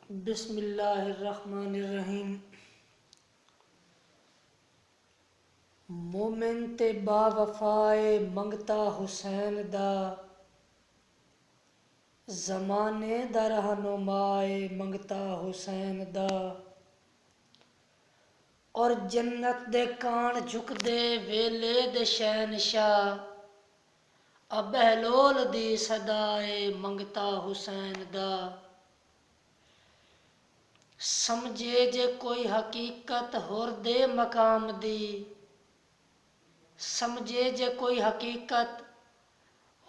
बिस्मिल्लाहिर्रहमानिर्रहीम। मोमिन ते बावफाए मंगता हुसैन दा, ज़माने दा रहनुमाए मंगता हुसैन दा। और जन्नत दे कान झुकदे वेले दे शहनशाह, अबहलोल दी सदाए मंगता हुसैन दा। समझे जे कोई हकीकत होर दे मकाम दी, समझे जे कोई हकीकत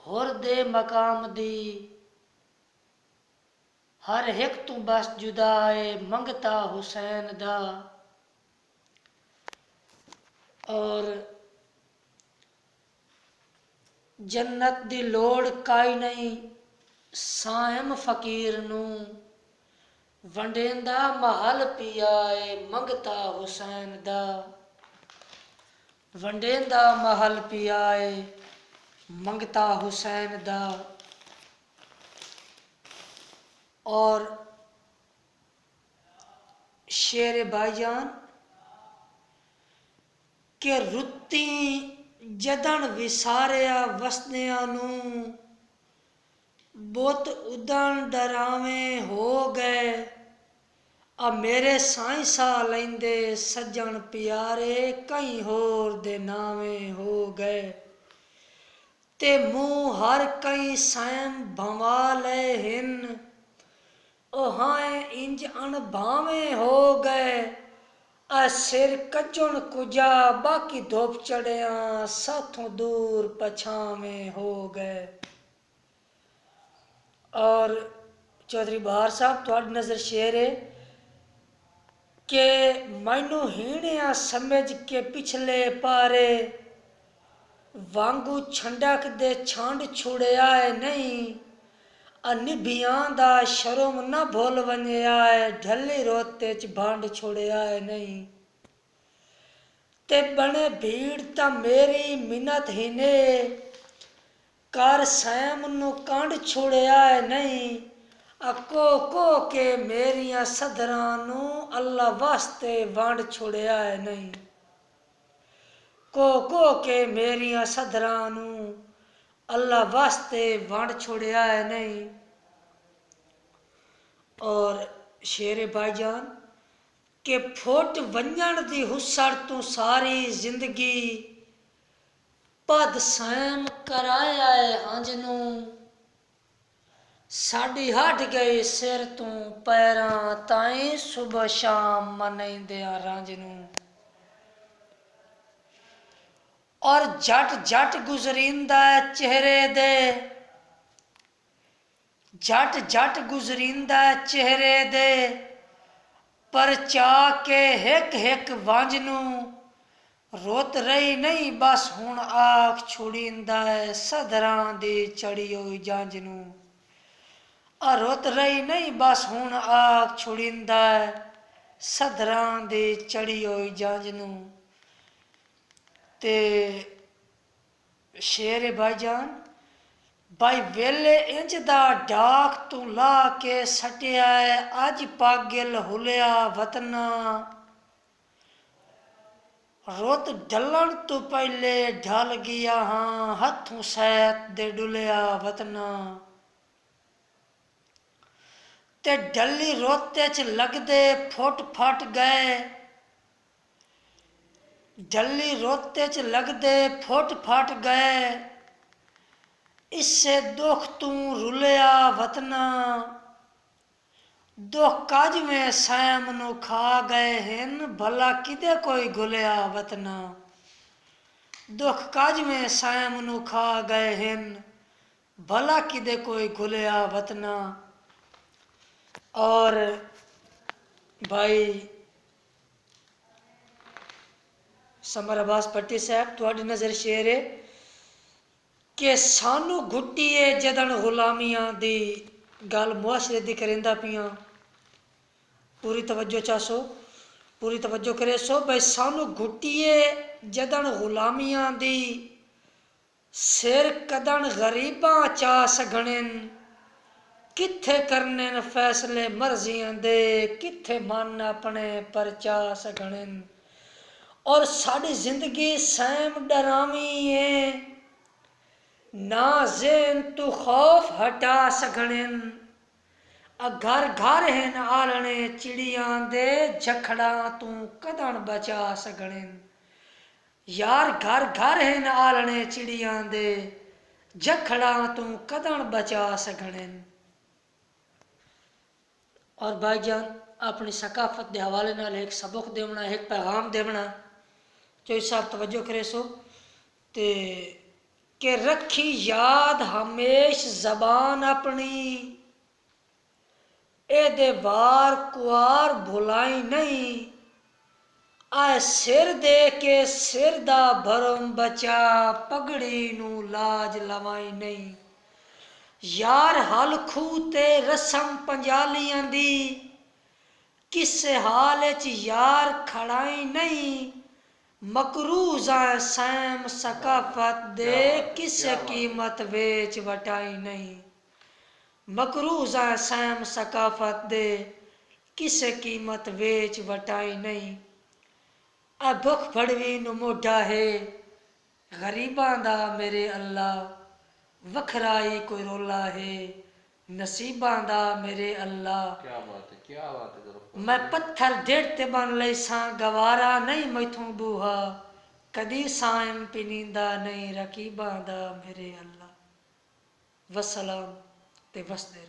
होर दे मकाम दी। हर एक तू बस जुदाए मंगता हुसैन दा। और जन्नत दी लोड़ काई नहीं सायम फकीर नू, वंडेंदा महल पियाए मंगता हुसैन दा। वंडेंदा महल पियाए मंगता हुसैन दा। और शेर भाईजान के रुत्ती जदन विसारिया वसनिया नू, बुत उदन डरावे हो गए। आ मेरे साइंसा लेंदे सज्जन प्यारे, कई होर दे नावे हो गए। ते मुंह हर कई सैम भवा ले हिन, ओ हाय इंज अनभावे हो गए। आ सिर कजन कुजा बाकी धोप चढ़िया, साथों दूर पछावे हो गए। और चौधरी बहार साहब तुहाडी नजर शेर है के मैनू हीणिया समझ के पिछले पारे, वांगू छंडक दे छांड छुड़िया है नहीं। निभियां दा शर्म न भूल वंजिया है, ढली रोते च भांड छुड़िया है नहीं। ते बने भीड़ ता मेरी मिन्नत ही ने, कर सैम नू कांड छुड़िया है नहीं। को के मेरिया सदरां नू, अल्लाह वास्ते वंड छुड़िया है नहीं। को के मेरिया सदरां नू, अल्लाह वास्ते वंड छुड़िया है नहीं। और शेरे भाईजान के फुट वंजन दी हुसड़ तू सारी जिंदगी, पद सैम कराया है हंज नू। साड़ी हट गई सिर तू पैरां ताईं, सुबह शाम मनाइंदिया रंज नू। और झट झट गुजरिंदा चेहरे दे, झट झट गुजरिंदा चेहरे दे। पर चा के हिक हिक वंज नू, रोत रही नहीं बस हुण आख छुड़ींदा सदरां दी चढ़ी होई जंज नू। रोत रही नहीं बस हुण आख छुड़ींदा सदरां दी चढ़ी होई जंज नू। ते शेर भाईजान भाई वेले इंज दा डाक तू ला के सटिया है, अज पागिल हुलिया वतना। रोत ढलन तू पहले ढल गया हाँ, हथों सैत दे डुलिया वतना। ते ढली रोते च लगदे फुट फट गए, ढली रोते च लगदे फुट फट गए। इससे दुख तू रुलिया वतना, दुख काज में सैम नू खा गए हिन, भला किदे कोई गुलिया वतना। दुख काज में सैम नू खा गए हिन, भला किदे कोई गुलिया वतना। और भाई समर अब्बास पट्टी साहब तुहाडी नजर शेर है कि सानू घुट्टीए जदन गुलामियां दी गल मुआशरे दी करेंदा पियां। पूरी तवज्जो चासो, पूरी तवज्जो करे सो भाई। सानू घुट्टीए जदन गुलामियां दी, सिर कदन गरीबां चा सगणन। किथे करने न फैसले मर्जियां दे, किथे मन अपने परचा सकने। और साड़ी जिंदगी सैम डरावी है, ना जेन तू खौफ हटा सकने। घर घर हैं आलने चिड़ियां दे, जखड़ा तू कदन बचा सकने। यार घर घर हैं आलने चिड़ियां दे, जखड़ा तू कदन बचा सकने। और भाईजान अपनी सकाफत के हवाले नाल एक सबक देवना, एक पैगाम देवना जो साहब तवज्जो करे सो ते के रखी याद हमेश जबान अपनी, ए दे वार कुआर भुलाई नहीं। आए सिर दे के सिर दा भरम बचा, पगड़ी नू लाज लवाई नहीं। यार हल खूह ते रसम पंजालियां दी, किसे हाल च यार खड़ाई नहीं। मकरूज सैम सकाफत दे, किसे कीमत वेच वटाई नहीं। मकरूज सैम सकाफत दे, किसे कीमत वेच वटाई नहीं। आ भुख भड़वी नू मोढ़ा है, गरीबां दा मेरे अल्लाह, वखराई कोई रोला है, नसीबां दा मेरे अल्लाह। क्या बात है, क्या बात है। मैं पत्थर डेढ़ ते बन लई सां, गवारा नहीं मैथों बूहा, कदी साइम पिनींदा नहीं रकीबां दा मेरे अल्लाह। वसलाम ते वसदेर।